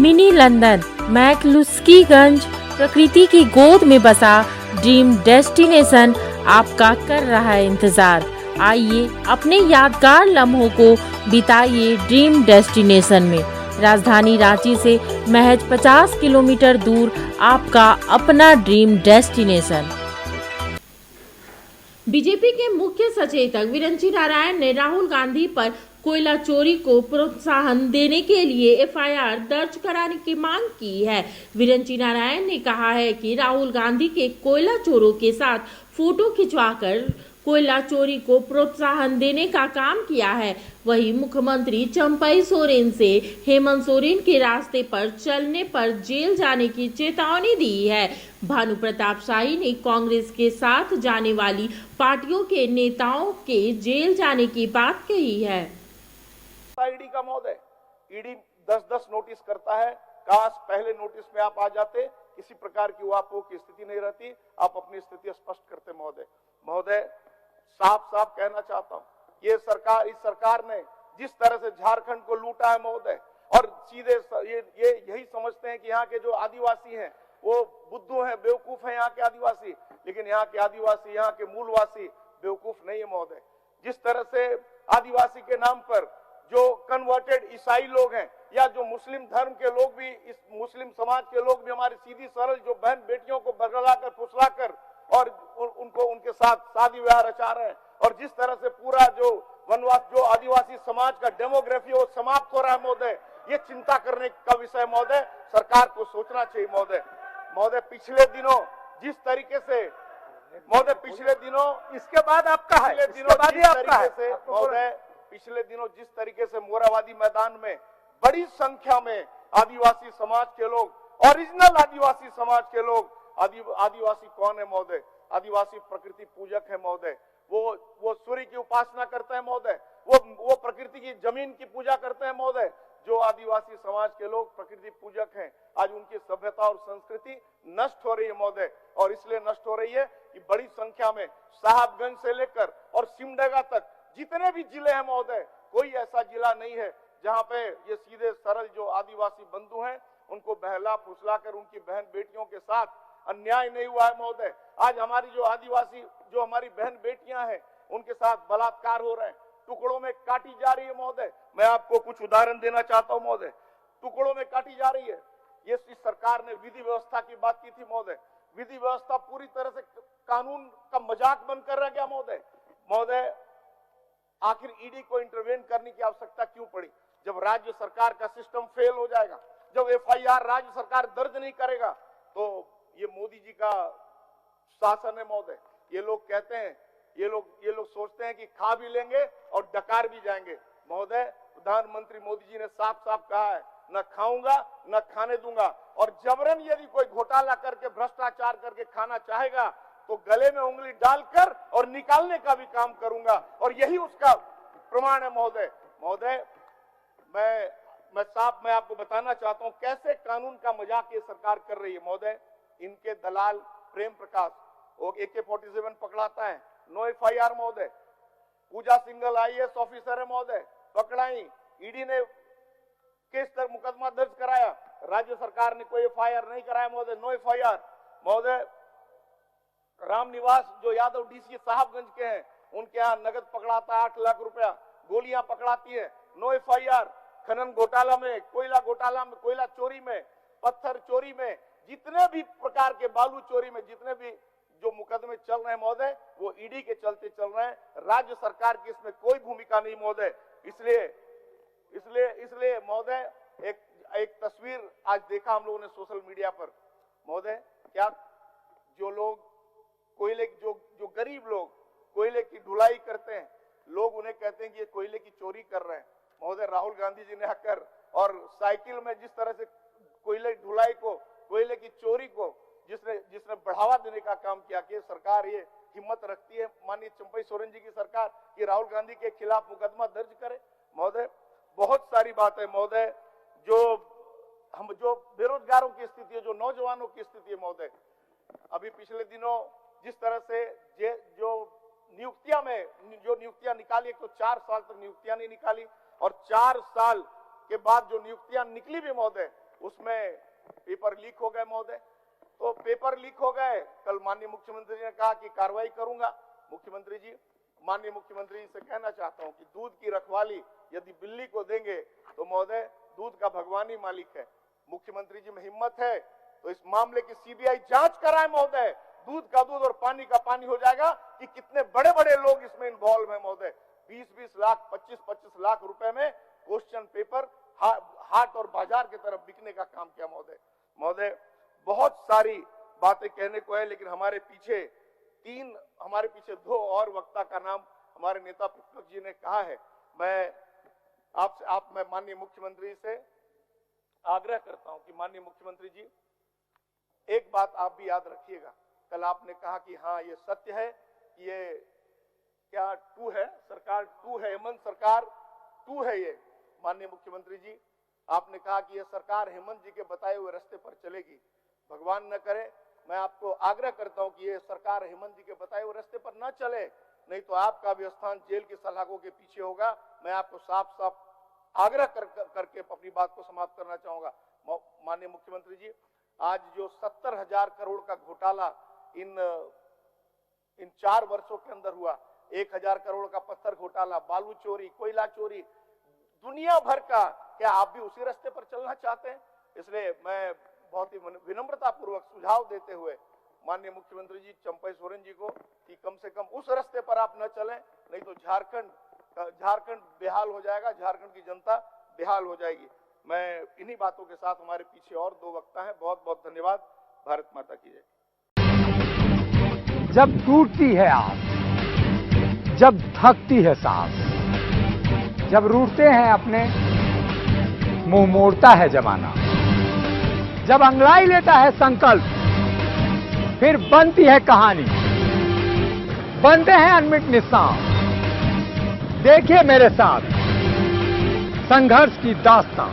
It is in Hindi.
मिनी लंदन मैक्लुस्कीगंज प्रकृति की गोद में बसा ड्रीम डेस्टिनेशन आपका कर रहा है इंतजार। आइए अपने यादगार लम्हों को बिताइए ड्रीम डेस्टिनेशन में। राजधानी रांची से महज 50 किलोमीटर दूर आपका अपना ड्रीम डेस्टिनेशन। बीजेपी के मुख्य सचेतक विरंची नारायण ने राहुल गांधी पर कोयला चोरी को प्रोत्साहन देने के लिए एफआईआर दर्ज कराने की मांग की है। विरंची नारायण ने कहा है कि राहुल गांधी के कोयला चोरों के साथ फोटो खिंचवाकर कोयला चोरी को प्रोत्साहन देने का काम किया है। वहीं मुख्यमंत्री चंपई सोरेन से हेमंत सोरेन के रास्ते पर चलने पर जेल जाने की चेतावनी दी है। भानु प्रताप शाही ने कांग्रेस के साथ जाने वाली पार्टियों के नेताओं के जेल जाने की बात कही है। ईडी का महोदय, ईडी 10-10 नोटिस करता है। काश पहले नोटिस में आप आ जाते, किसी प्रकार की वापों की स्थिति नहीं रहती। आप अपनी स्थिति स्पष्ट करते महोदय। साफ साफ कहना चाहता हूं, ये सरकार, इस सरकार ने जिस तरह से झारखंड को लूटा है महोदय, और सीधे ये यही समझते हैं कि यहाँ के जो आदिवासी हैं वो बुद्धू हैं, बेवकूफ हैं यहाँ के आदिवासी। लेकिन यहाँ के आदिवासी, यहाँ के मूलवासी बेवकूफ नहीं है महोदय। जिस तरह से आदिवासी के नाम पर जो कन्वर्टेड ईसाई लोग हैं या जो मुस्लिम धर्म के लोग भी, इस मुस्लिम समाज के लोग भी हमारी सीधी सरल जो बहन बेटियों को बगलाकर फुसलाकर और उनको उनके साथ शादी विवाह रचा रहे हैं, और जिस तरह से पूरा जो वनवास, जो आदिवासी समाज का डेमोग्राफी वो समाप्त हो रहा है महोदय, ये चिंता करने का विषय महोदय। सरकार को सोचना चाहिए महोदय। पिछले दिनों जिस तरीके से इसके बाद आपका है, पिछले दिनों जिस तरीके से मोराबादी मैदान में बड़ी संख्या में आदिवासी समाज के लोग, ओरिजिनल आदिवासी समाज के लोग, आदिवासी कौन है महोदय? आदिवासी प्रकृति पूजक है महोदय। वो सूर्य की उपासना करते हैं महोदय। वो प्रकृति की जमीन की पूजा करते हैं महोदय। जो आदिवासी समाज के लोग प्रकृति पूजक हैं, आज उनकी सभ्यता और संस्कृति नष्ट हो रही है महोदय। और इसलिए नष्ट हो रही है कि बड़ी संख्या में साहबगंज से लेकर और सिमडेगा तक जितने भी जिले हैं महोदय, कोई ऐसा जिला नहीं है जहां पे ये सीधे सरल जो आदिवासी बंधु हैं उनको बहला फुसला कर उनकी बहन बेटियों के साथ अन्याय नहीं हुआ है महोदय। आज हमारी जो आदिवासी, जो हमारी बहन बेटियां हैं, उनके साथ बलात्कार हो रहे हैं, टुकड़ों में काटी जा रही है महोदय। मैं आपको कुछ उदाहरण देना चाहता हूं महोदय। टुकड़ों में काटी जा रही है। ये इस सरकार ने विधि व्यवस्था की बात की थी महोदय। विधि व्यवस्था पूरी तरह से कानून का मजाक बनकर रह गया महोदय। आखिर ईडी को इंटरवेन करने की आवश्यकता क्यों पड़ी? जब राज्य सरकार का सिस्टम फेल हो जाएगा, जब एफआईआर राज्य सरकार दर्ज नहीं करेगा, तो ये मोदी जी का शासन है महोदय। ये लोग कहते हैं, ये लोग सोचते हैं कि खा भी लेंगे और डकार भी जाएंगे महोदय। प्रधानमंत्री मोदी जी ने साफ साफ कहा है, न खाऊंगा न खाने दूंगा, और जबरन यदि कोई घोटाला करके भ्रष्टाचार करके खाना चाहेगा तो गले में उंगली डालकर और निकालने का भी काम करूंगा, और यही उसका प्रमाण है महोदय। मैं आपको बताना चाहता हूं कैसे कानून का मजाक ये सरकार कर रही है महोदय। इनके दलाल प्रेम प्रकाश वो AK-47 पकड़ाता है, नो एफआईआर महोदय। पूजा सिंघल IAS ऑफिसर है महोदय, पकड़ाई, ईडी ने केस तक मुकदमा दर्ज कराया, राज्य सरकार ने कोई एफआईआर नहीं कराया महोदय, नो एफआईआर महोदय। रामनिवास जो यादव DC साहबगंज के हैं, उनके यहाँ नगद पकड़ाता है 8 लाख रुपया, गोलियां पकड़ाती है, नो एफआईआर। खनन घोटाला में, कोयला घोटाला में, कोयला चोरी में, पत्थर चोरी में, जितने भी प्रकार के बालू चोरी में जितने भी जो मुकदमे चल रहे हैं महोदय, वो ईडी के चलते चल रहे हैं। राज्य सरकार की इसमें कोई भूमिका नहीं महोदय। इसलिए महोदय एक तस्वीर आज देखा हम लोगों ने सोशल मीडिया पर महोदय। क्या जो लोग कोयले, जो गरीब लोग कोयले की ढुलाई करते हैं, लोग उन्हें कहते हैं कि ये कोयले की चोरी कर रहे हैं महोदय। राहुल गांधी जी ने आकर और साइकिल में जिस तरह से कोयले ढुलाई को, कोयले की चोरी को जिसने बढ़ावा देने का काम किया, कि सरकार ये हिम्मत रखती है माननीय चंपई सोरेन जी की सरकार कि राहुल गांधी के खिलाफ मुकदमा दर्ज करे महोदय। बहुत सारी बात है महोदय। जो बेरोजगारों की स्थिति है, जो नौजवानों की स्थिति है महोदय, अभी पिछले दिनों जिस तरह से जो नियुक्तियां निकाली, एक तो 4 साल तक नियुक्तियां नहीं निकाली, और 4 साल के बाद जो नियुक्तियां निकली भी महोदय, उसमें पेपर लीक हो गए महोदय। तो पेपर लीक हो गए, कल माननीय मुख्यमंत्री जी ने कहा कि कार्रवाई करूंगा। मुख्यमंत्री जी, माननीय मुख्यमंत्री जी से कहना चाहता हूं कि दूध की रखवाली यदि बिल्ली को देंगे तो महोदय दूध का भगवान ही मालिक है। मुख्यमंत्री जी में हिम्मत है तो इस मामले की सीबीआई जांच कराए महोदय। दूध का दूध और पानी का पानी हो जाएगा कि कितने बड़े बड़े लोग इसमें इन्वॉल्व हैं महोदय। 20-20 लाख 25-25 लाख रुपए में क्वेश्चन पेपर हाट और बाजार की तरफ बिकने का काम किया महोदय। महोदय बहुत सारी बातें कहने को है, लेकिन हमारे पीछे दो और वक्ता का नाम हमारे नेता प्रतिपक्ष जी ने कहा है। मैं माननीय मुख्यमंत्री से आग्रह करता हूं कि माननीय मुख्यमंत्री जी, एक बात आप भी याद रखिएगा। कल आपने कहा कि हाँ ये सत्य है कि ये क्या 2 है, सरकार 2 है, हेमंत सरकार 2 है। ये माननीय मुख्यमंत्री जी, आपने कहा कि ये सरकार हेमंत जी के बताए हुए रास्ते पर चलेगी। भगवान न करे, मैं आपको आग्रह करता हूं कि ये सरकार हेमंत जी के बताए हुए रास्ते पर न चले, नहीं तो आपका भी स्थान जेल की सलाखों के पीछे होगा। मैं आपको साफ साफ आग्रह करके अपनी बात को समाप्त करना चाहूंगा। माननीय मुख्यमंत्री जी, आज जो 70,000 करोड़ का घोटाला इन 4 वर्षों के अंदर हुआ, 1,000 करोड़ का पत्थर घोटाला, बालू चोरी, कोयला चोरी, दुनिया भर का, क्या आप भी उसी रास्ते पर चलना चाहते हैं? इसलिए मैं बहुत ही विनम्रता पूर्वक सुझाव देते हुए माननीय मुख्यमंत्री जी चंपई सोरेन जी को कि कम से कम उस रास्ते पर आप न चलें, नहीं तो झारखंड बेहाल हो जाएगा, झारखंड की जनता बेहाल हो जाएगी। मैं इन्हीं बातों के साथ, हमारे पीछे और 2 वक्ता हैं, बहुत बहुत धन्यवाद। भारत माता की जय। जब टूटती है आस, जब थकती है सांस, जब रूठते हैं अपने, मुंह मोड़ता है जमाना, जब अंगड़ाई लेता है संकल्प, फिर बनती है कहानी, बनते हैं अनमिट निशान। देखिए मेरे साथ संघर्ष की दास्तां।